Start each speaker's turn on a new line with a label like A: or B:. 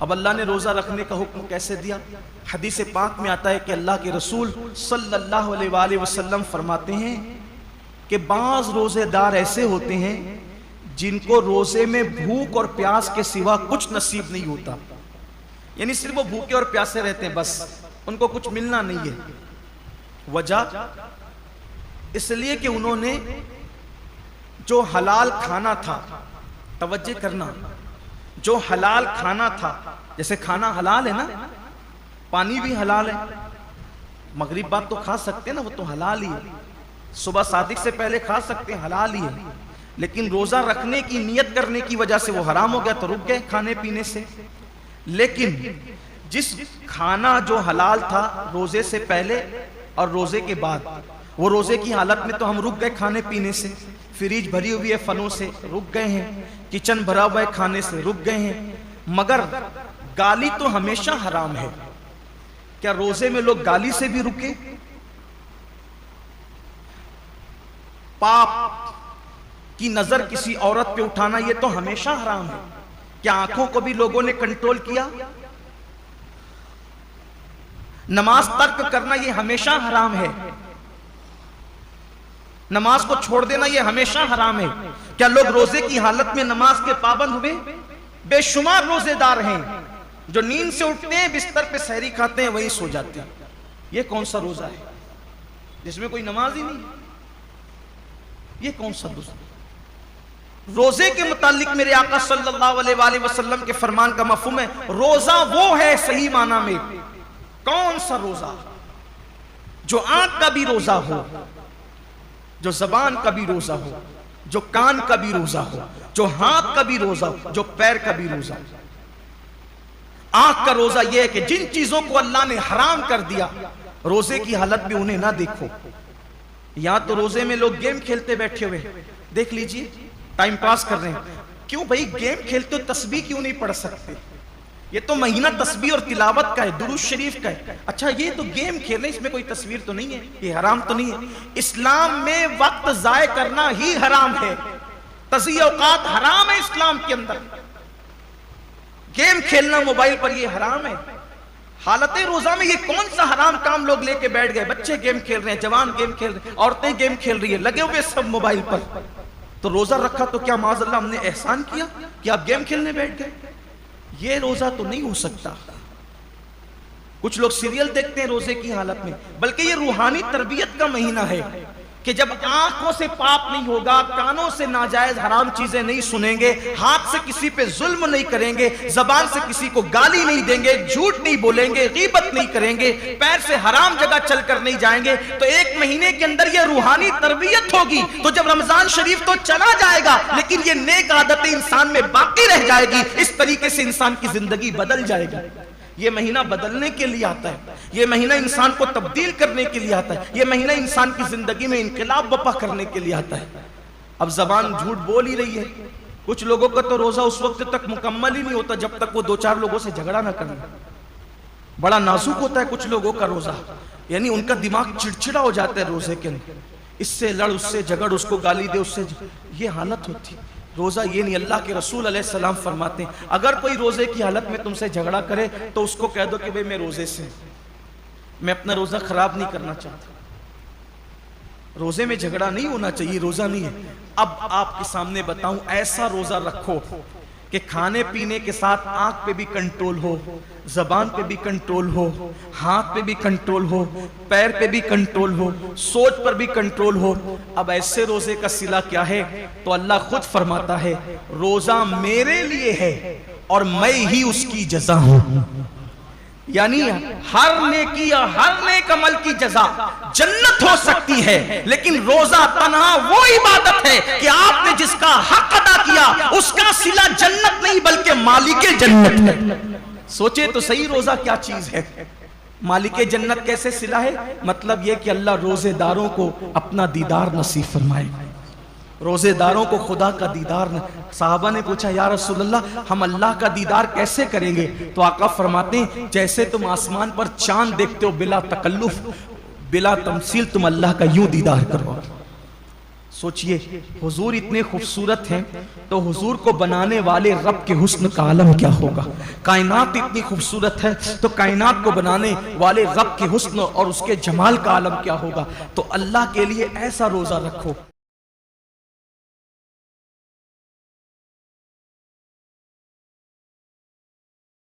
A: اب اللہ نے روزہ رکھنے کا حکم کیسے دیا؟ حدیث پاک میں آتا ہے کہ اللہ کے رسول صلی اللہ علیہ وآلہ وسلم فرماتے ہیں کہ بعض روزے دار ایسے ہوتے ہیں جن کو روزے میں بھوک اور پیاس کے سوا کچھ نصیب نہیں ہوتا، یعنی صرف وہ بھوکے اور پیاسے رہتے ہیں، بس ان کو کچھ ملنا نہیں ہے۔ وجہ اس لیے کہ انہوں نے جو حلال کھانا تھا، توجہ کرنا، جو حلال کھانا تھا، جیسے کھانا حلال ہے نا، پانی بھی حلال ہے، مغرب بعد تو کھا سکتے ہیں نا، وہ تو حلال ہی ہے، صبح صادق سے پہلے کھا سکتے ہیں، حلال ہی ہے، لیکن روزہ رکھنے کی نیت کرنے کی وجہ سے وہ حرام ہو گیا تو رک گئے کھانے پینے سے۔ لیکن جس کھانا جو حلال تھا روزے سے پہلے اور روزے کے بعد، وہ روزے کی حالت میں تو ہم رک گئے کھانے پینے سے، فریج بھری ہوئی ہے پھلوں سے رک گئے ہیں، کچن بھرا ہوا ہے کھانے سے رک گئے ہیں، مگر گالی تو ہمیشہ حرام ہے۔ کیا روزے میں لوگ گالی سے بھی رکے؟ پاپ کی نظر کسی عورت پہ اٹھانا یہ تو ہمیشہ حرام ہے۔ کیا آنکھوں کو بھی لوگوں نے کنٹرول کیا؟ نماز ترک کرنا یہ ہمیشہ حرام ہے، نماز کو چھوڑ دینا یہ ہمیشہ حرام ہے۔ کیا لوگ روزے کی حالت میں نماز کے پابند ہوئے؟ بے شمار روزے دار ہیں جو نیند سے اٹھتے ہیں، بستر پہ سحری کھاتے ہیں، وہیں سو جاتے ہیں۔ یہ کون سا روزہ ہے جس میں کوئی نماز ہی نہیں؟ یہ کون سا روزہ؟ روزے کے متعلق میرے آقا صلی اللہ علیہ وآلہ وسلم کے فرمان کا مفہوم ہے، روزہ وہ ہے صحیح معنی میں، کون سا روزہ؟ جو آنکھ کا بھی روزہ ہو، جو زبان کا بھی روزہ ہو، جو کان کا بھی روزہ ہو، جو ہاتھ کا بھی روزہ ہو، جو پیر کا بھی روزہ ہو۔ آنکھ کا روزہ یہ ہے کہ جن چیزوں کو اللہ نے حرام کر دیا روزے کی حالت میں انہیں نہ دیکھو۔ یہاں تو روزے میں لوگ گیم کھیلتے بیٹھے ہوئے، دیکھ لیجئے، ٹائم پاس کر رہے ہیں۔ کیوں بھائی گیم کھیلتے ہو، تسبیح کیوں نہیں پڑھ سکتے؟ یہ تو مہینہ تسبیح اور تلاوت کا ہے، درود شریف کا ہے۔ اچھا یہ تو گیم کھیلنے، اس میں کوئی تصویر تو نہیں ہے، یہ حرام تو نہیں ہے؟ اسلام میں وقت ضائع کرنا ہی حرام ہے، تضییع اوقات حرام ہے اسلام کے اندر۔ گیم کھیلنا موبائل پر یہ حرام ہے۔ حالت روزہ میں یہ کون سا حرام کام لوگ لے کے بیٹھ گئے؟ بچے گیم کھیل رہے ہیں، جوان گیم کھیل رہے ہیں، عورتیں گیم کھیل رہی ہیں، لگے ہوئے سب موبائل پر۔ تو روزہ رکھا تو کیا معاذ اللہ ہم نے احسان کیا کہ آپ گیم کھیلنے بیٹھ گئے؟ یہ روزہ تو نہیں ہو سکتا۔ کچھ لوگ سیریل دیکھتے ہیں روزے کی حالت میں، بلکہ یہ روحانی تربیت کا مہینہ ہے کہ جب آنکھوں سے پاپ نہیں ہوگا، کانوں سے ناجائز حرام چیزیں نہیں سنیں گے، ہاتھ سے کسی پہ ظلم نہیں کریں گے، زبان سے کسی کو گالی نہیں دیں گے، جھوٹ نہیں بولیں گے، غیبت نہیں کریں گے، پیر سے حرام جگہ چل کر نہیں جائیں گے، تو ایک مہینے کے اندر یہ روحانی تربیت ہوگی۔ تو جب رمضان شریف تو چلا جائے گا لیکن یہ نیک عادتیں انسان میں باقی رہ جائے گی، اس طریقے سے انسان کی زندگی بدل جائے گی۔ یہ مہینہ بدلنے کے لیے آتا ہے، یہ مہینہ انسان کو تبدیل کرنے کے لیے آتا ہے، یہ مہینہ انسان کی زندگی میں انقلاب برپا کرنے کے لیے آتا ہے۔ اب زبان جھوٹ بول ہی رہی ہے، کچھ لوگوں کا تو روزہ اس وقت تک مکمل ہی نہیں ہوتا جب تک وہ دو چار لوگوں سے جھگڑا نہ کریں۔ بڑا نازک ہوتا ہے کچھ لوگوں کا روزہ، یعنی ان کا دماغ چڑچڑا ہو جاتا ہے روزے کے اندر، اس سے لڑ، اس سے جھگڑ، اس کو گالی دے، اس سے یہ حالت ہوتی ہے۔ روزہ یہ نہیں، اللہ کے رسول علیہ السلام فرماتے ہیں اگر کوئی روزے کی حالت میں تم سے جھگڑا کرے تو اس کو کہہ دو کہ بھئی میں روزے سے، میں اپنا روزہ خراب نہیں کرنا چاہتا۔ روزے میں جھگڑا نہیں ہونا چاہیے، روزہ نہیں ہے۔ اب آپ کے سامنے بتاؤں، ایسا روزہ رکھو کہ کھانے پینے کے ساتھ آنکھ پہ بھی کنٹرول ہو، زبان پہ بھی کنٹرول ہو، ہاتھ پہ بھی کنٹرول ہو، پیر پہ بھی کنٹرول ہو، سوچ پر بھی کنٹرول ہو۔ اب ایسے روزے کا صلہ کیا ہے؟ تو اللہ خود فرماتا ہے روزہ میرے لیے ہے اور میں ہی اس کی جزا ہوں۔ یعنی ہر نیکی یا ہر نیک عمل کی جزا جنت ہو سکتی ہے، لیکن روزہ تنہا وہ عبادت ہے کہ آپ نے جس کا حق ادا کیا اس کا صلہ جنت نہیں بلکہ مالک جنت ہے۔ سوچے تو صحیح روزہ کیا چیز ہے، مالک جنت کیسے صلہ ہے؟ مطلب یہ کہ اللہ روزے داروں کو اپنا دیدار نصیب فرمائے، روزے داروں کو خدا کا دیدار۔ صحابہ نے پوچھا یا رسول اللہ ہم اللہ کا دیدار کیسے کریں گے؟ تو آقا فرماتے ہیں جیسے تم آسمان پر چاند دیکھتے ہو بلا تکلف، بلا تمثیل، تم اللہ کا یوں دیدار کرو۔ سوچئے حضور اتنے خوبصورت ہیں تو حضور کو بنانے والے رب کے حسن کا عالم کیا ہوگا؟ کائنات اتنی خوبصورت ہے تو کائنات کو بنانے والے رب کے حسن اور اس کے جمال کا عالم کیا ہوگا؟ تو اللہ کے لیے ایسا روزہ رکھو